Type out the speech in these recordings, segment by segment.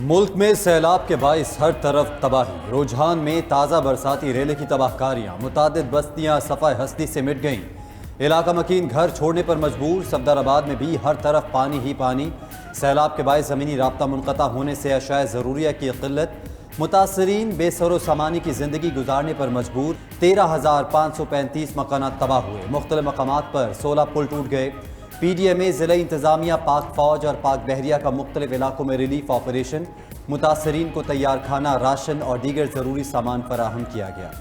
मुल्क में सैलाब के बाइस हर तरफ तबाही। रुझान में ताज़ा बरसाती रेले की तबाहकारियाँ, मुतादिद बस्तियाँ सफ़ाए हस्ती से मिट गईं। इलाका मकीन घर छोड़ने पर मजबूर। सफदराबाद में भी हर तरफ पानी ही पानी। सैलाब के बाइस ज़मीनी राब्ता मुनक़ता होने से अशाए ज़रूरिया की क़िल्लत। मुतासरीन बेसरो सामानी की ज़िंदगी गुजारने पर मजबूर। 13,535 मकानात तबाह हुए। मुख्तलिफ मकामात पर 16 पुल टूट गए। PDMA ज़िला इंतज़ामिया, पाक फ़ौज और पाक बहरिया का मुख्तलिफ इलाकों में रिलीफ ऑपरेशन। मुतासरीन को तैयार खाना, राशन और दीगर ज़रूरी सामान फराहम किया गया।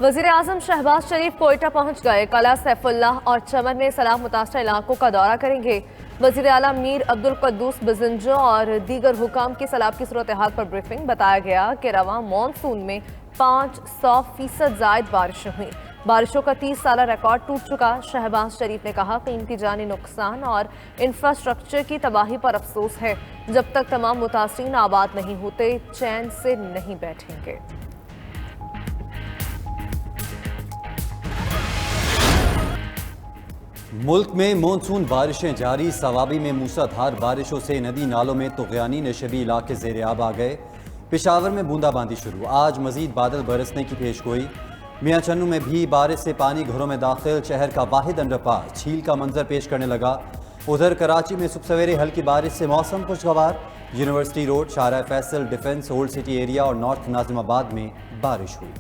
वज़ीर आज़म शहबाज शरीफ कोयटा पहुंच गए। कला, सैफुल्लाह और चमन में सैलाब मुतासर इलाकों का दौरा करेंगे। वज़ीर आला मीर अब्दुल क़ुद्दूस बिज़ंजो और दीगर हुकाम की सैलाब की सूरत हाल पर ब्रीफिंग। बताया गया कि रवां मानसून में 500% जायद बारिशें हुई। बारिशों का 30 साल रिकॉर्ड टूट चुका। शहबाज शरीफ ने कहा, कीमती जानी नुकसान और इंफ्रास्ट्रक्चर की तबाही पर अफसोस है। जब तक तमाम मुतासरीन आबाद नहीं होते, चैन से नहीं बैठेंगे। मुल्क में मानसून बारिशें जारी। सवाबी में मूसलाधार बारिशों से नदी नालों में तुग़यानी नशबी इलाके ज़ेर-ए-आब आ गए। पेशावर में बूंदाबांदी शुरू। आज मजीद बादल बरसने की पेशगोई। मियां चन्नू में भी बारिश से पानी घरों में दाखिल। शहर का वाहिद अंडरपास झील का मंजर पेश करने लगा। उधर कराची में सुबह सवेरे हल्की बारिश से मौसम खुशगवार। University road, Shahrah Faisal, defence, old city area और नॉर्थ नाजिमाबाद में बारिश हुई।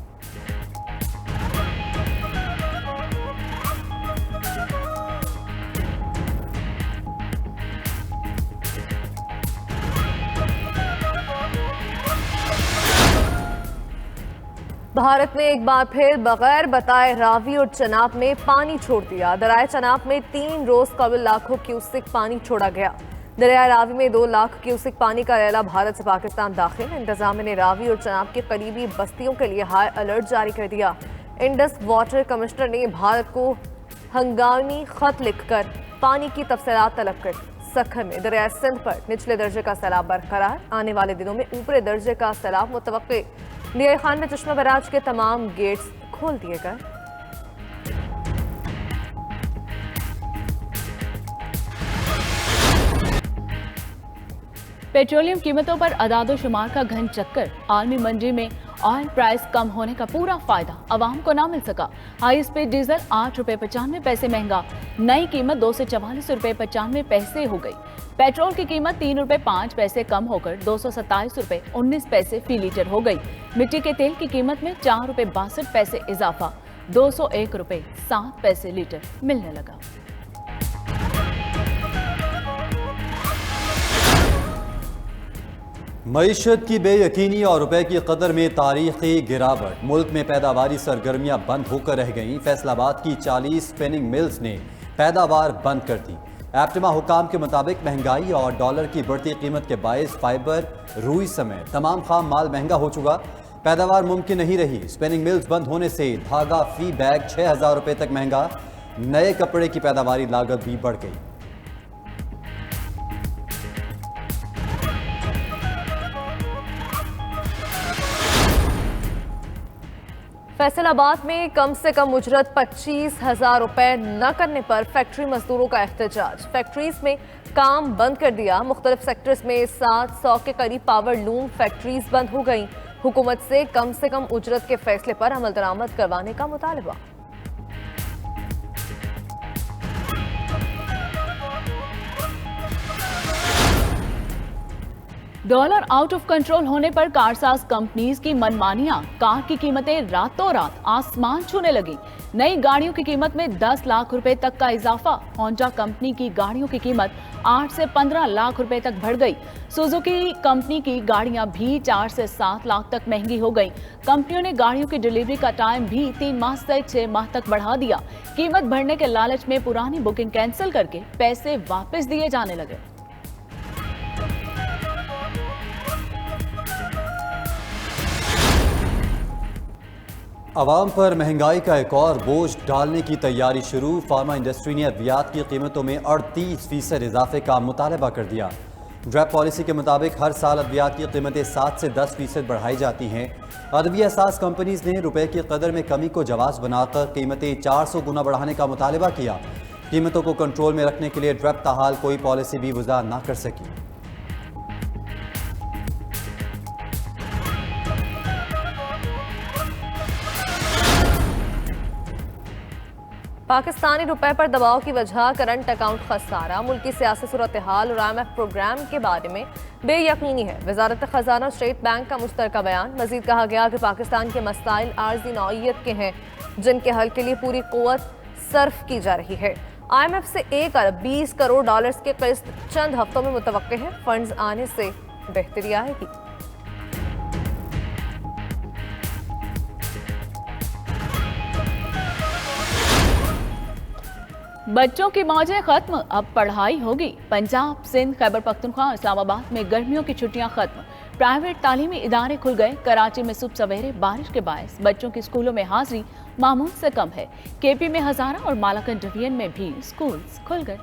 भारत ने एक बार फिर बगैर बताए रावी और चनाब में पानी छोड़ दिया। दरिया चनाब में 3 रोज कबल लाखों क्यूसिक पानी छोड़ा गया। दरिया रावी में 2 लाख क्यूसिक पानी का रेला भारत से पाकिस्तान दाखिल। इंतजामिया ने रावी और चनाब के करीबी बस्तियों के लिए हाई अलर्ट जारी कर दिया। इंडस वाटर कमिश्नर ने भारत को हंगामी खत लिखकर पानी की तफसीलात तलब कर। सखर में दरिया सिंध पर निचले दर्जे का सैलाब बरकरार। आने वाले दिनों में ऊपरी दर्जे का सैलाब मुतवक्के। लिया खान में चश्मा बराज के तमाम गेट्स खोल दिए गए। पेट्रोलियम कीमतों पर अदादो-शुमार का घन चक्कर। आलमी मंडी में ऑयल प्राइस कम होने का पूरा फायदा अवाम को ना मिल सका। हाई स्पीड डीजल 8 रुपए 95 पैसे महंगा। नई कीमत 2 से 44 रुपए 95 पैसे हो गई। पेट्रोल की कीमत 3 रुपए 5 पैसे कम होकर 227 रुपए 19 पैसे फी लीटर हो गई। मिट्टी के तेल की कीमत में 4 रुपए 62 पैसे इजाफा, 201 रुपए 7 पैसे लीटर मिलने लगा। मईशत की बेयकीनी और रुपए की कदर में तारीखी गिरावट। मुल्क में पैदावारी सरगर्मियां बंद होकर रह गईं। फैसलाबाद की 40 स्पिनिंग मिल्स ने पैदावार बंद कर दी। एप्टिमा हुकाम के मुताबिक महंगाई और डॉलर की बढ़ती कीमत के बायस फाइबर, रुई समेत तमाम खाम माल महंगा हो चुका। पैदावार मुमकिन नहीं रही। स्पिनिंग मिल्स बंद होने से धागा फी बैग 6,000 रुपए तक महंगा। नए कपड़े की पैदावारी लागत भी बढ़ गई। फैसलाबाद में कम से कम उजरत 25,000 रुपए न करने पर फैक्ट्री मजदूरों का एहतजाज। फैक्ट्रीज में काम बंद कर दिया। मुख्तलिफ सेक्टर्स में 700 के करीब पावर लूम फैक्ट्रीज बंद हो गई। हुकूमत से कम उजरत के फैसले पर अमल दरामद करवाने का मुतालबा। डॉलर आउट ऑफ कंट्रोल होने पर कारसाज कंपनीज की मनमानियां। कार की कीमतें रातों रात आसमान छूने लगी। नई गाड़ियों की कीमत में 10 लाख रुपए तक का इजाफा। होंडा कंपनी की गाड़ियों की कीमत 8 से 15 लाख रुपए तक बढ़ गई। सुजुकी कंपनी की गाड़ियां भी 4 से 7 लाख तक महंगी हो गई। कंपनियों ने गाड़ियों की डिलीवरी का टाइम भी 3 माह से 6 माह तक बढ़ा दिया। कीमत बढ़ने के लालच में पुरानी बुकिंग कैंसिल करके पैसे वापस दिए जाने लगे। अवाम पर महंगाई का एक और बोझ डालने की तैयारी शुरू। फार्मा इंडस्ट्री ने अद्वियात की कीमतों में 38% इजाफे का मुतालबा कर दिया। ड्रैप पॉलिसी के मुताबिक हर साल अद्वियात की कीमतें 7 से 10% बढ़ाई जाती हैं। अदवी एहसास कंपनीज ने रुपए की कदर में कमी को जवाज बनाकर कीमतें 400 गुना बढ़ाने का मुतालबा किया। कीमतों को कंट्रोल में रखने के लिए ड्रब ताहाल कोई पॉलिसी भी वज़ा ना कर सकी। पाकिस्तानी रुपए पर दबाव की वजह करंट अकाउंट खसारा, मुल्की सियासी सूरत हाल और IMF प्रोग्राम के बारे में बेयकीनी है। वजारत खजाना और स्टेट बैंक का मुश्तरका बयान। मजीद कहा गया कि पाकिस्तान के मसाइल आर्जी नौइयत के हैं जिनके हल के लिए पूरी कुव्वत सर्फ की जा रही है। IMF से 1 अरब 20 करोड़ डॉलर्स की किस्त चंद हफ्तों में मुतवक्के है। फंड्स आने से बेहतरी आएगी। बच्चों की मौजें खत्म, अब पढ़ाई होगी। पंजाब, सिंध, खैबर पख्तूनख्वा, इस्लामाबाद में गर्मियों की छुट्टियां खत्म। प्राइवेट तालीमी इदारे खुल गए। कराची में सुबह सवेरे बारिश के बायस बच्चों की स्कूलों में हाजिरी मामूल से कम है। KP में हजारा और मालाकन डिवीजन में भी स्कूल्स खुल गए।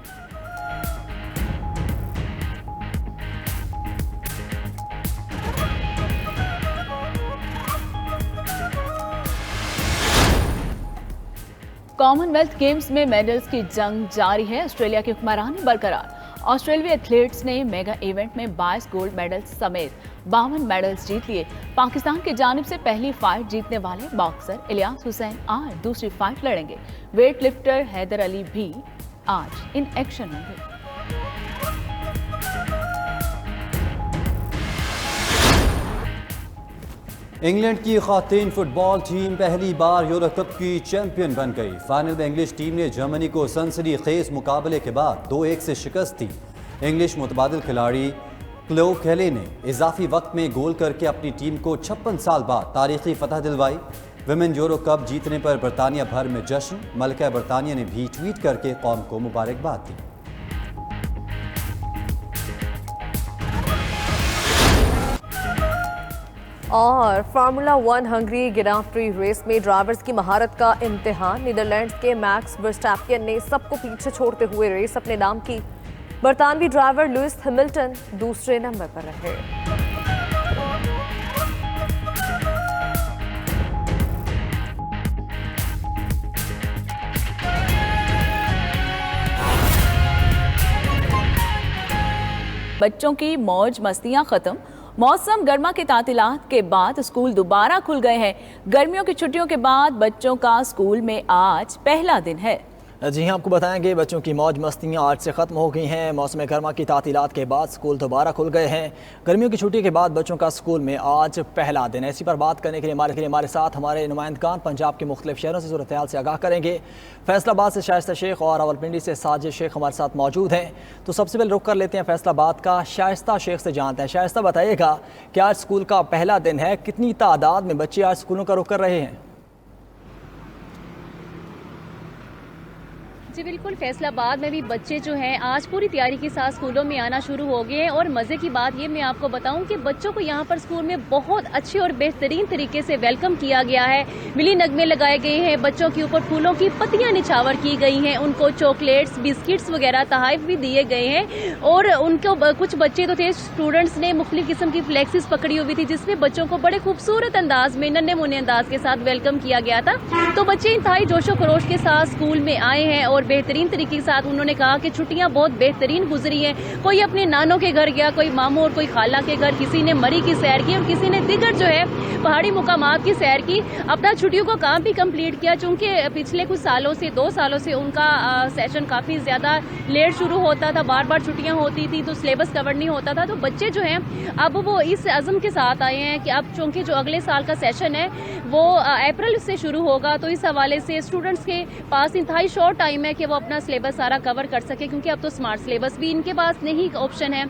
कॉमनवेल्थ गेम्स में मेडल्स की जंग जारी है। ऑस्ट्रेलिया की हुक्मरानी बरकरार। ऑस्ट्रेलियाई एथलीट्स ने मेगा इवेंट में 22 गोल्ड मेडल्स समेत 52 मेडल्स जीत लिए। पाकिस्तान की जानिब से पहली फाइट जीतने वाले बॉक्सर इलियास हुसैन आज दूसरी फाइट लड़ेंगे। वेट लिफ्टर हैदर अली भी आज इन एक्शन होंगे। इंग्लैंड की खातीन फुटबॉल टीम पहली बार यूरो कप की चैंपियन बन गई। फाइनल में इंग्लिश टीम ने जर्मनी को सनसनीखेज मुकाबले के बाद 2-1 से शिकस्त दी। इंग्लिश मुतबादिल खिलाड़ी क्लो केली ने इजाफी वक्त में गोल करके अपनी टीम को 56 साल बाद तारीखी फतह दिलवाई। विमेन यूरो कप जीतने पर बरतानिया भर में जश्न। मलिका बरतानिया ने भी ट्वीट करके कौम को मुबारकबाद दी। और फार्मूला 1 हंगरी ग्रां प्री रेस में ड्राइवर्स की महारत का इम्तिहान। नीदरलैंड्स के मैक्स वर्स्टैपियन ने सबको पीछे छोड़ते हुए रेस अपने नाम की। बरतानवी ड्राइवर लुइस हैमिल्टन दूसरे नंबर पर रहे। बच्चों की मौज मस्तियां खत्म। मौसम गर्मा के तातीलात के बाद स्कूल दोबारा खुल गए हैं। गर्मियों की छुट्टियों के बाद बच्चों का स्कूल में आज पहला दिन है। जी हाँ, आपको बताएंगे बच्चों की मौज मस्तियाँ आज से ख़त्म हो गई हैं। मौसम गर्मा की तातीलात के बाद स्कूल दोबारा खुल गए हैं। गर्मियों की छुट्टी के बाद बच्चों का स्कूल में आज पहला दिन है। इसी पर बात करने के लिए हमारे साथ हमारे नुमाइंदगान पंजाब के मुख्तलिफ शहरों से सूरत हाल से आगाह करेंगे। फैसलाबाद से शाइस्ता शेख और रावलपिंडी से साजिद शेख हमारे साथ मौजूद हैं। तो सबसे पहले रुख कर लेते हैं फैसलाबाद का। शाइस्ता शेख से जानते हैं। शाइस्ता, बताइएगा कि आज स्कूल का पहला दिन है, कितनी तादाद में बच्चे आज स्कूलों का रुख कर रहे हैं? जी बिल्कुल, फैसलाबाद में भी बच्चे जो हैं आज पूरी तैयारी के साथ स्कूलों में आना शुरू हो गए हैं। और मज़े की बात ये मैं आपको बताऊं कि बच्चों को यहाँ पर स्कूल में बहुत अच्छे और बेहतरीन तरीके से वेलकम किया गया है। मिली नगमे लगाए गए हैं, बच्चों के ऊपर फूलों की पत्तियां निछावर की गई हैं, उनको चॉकलेट्स, बिस्किट्स वगैरह तहाइफ भी दिए गए हैं। और उनको कुछ बच्चे तो थे, स्टूडेंट्स ने मुख्तलिफ किस्म की फ्लैक्सिस पकड़ी हुई थी जिसमें बच्चों को बड़े खूबसूरत अंदाज में, नन्हे मुन्ने अंदाज के साथ वेलकम किया गया था। तो बच्चे इंतहाई जोशो खरोश के साथ स्कूल में आए हैं और बेहतरीन तरीके के साथ उन्होंने कहा कि छुट्टियां बहुत बेहतरीन गुजरी हैं। कोई अपने नानों के घर गया, कोई मामू और कोई खाला के घर, किसी ने मरी की सैर की और किसी ने दिगर जो है पहाड़ी मुकामात की सैर की। अपना छुट्टियों का काम भी कंप्लीट किया, चूंकि पिछले कुछ सालों से 2 सालों से उनका सेशन काफी ज्यादा लेट शुरू होता था, बार बार छुट्टियां होती थी तो सिलेबस कवर नहीं होता था। तो बच्चे जो हैं अब वो इस अज़म के साथ आए हैं कि अब चूंकि जो अगले साल का सेशन है वो अप्रैल से शुरू होगा, तो इस हवाले से स्टूडेंट्स के पास इंतहाई शॉर्ट टाइम है कि वो अपना सिलेबस सारा कवर कर सके, क्योंकि अब तो स्मार्ट सिलेबस भी इनके पास नहीं ऑप्शन है।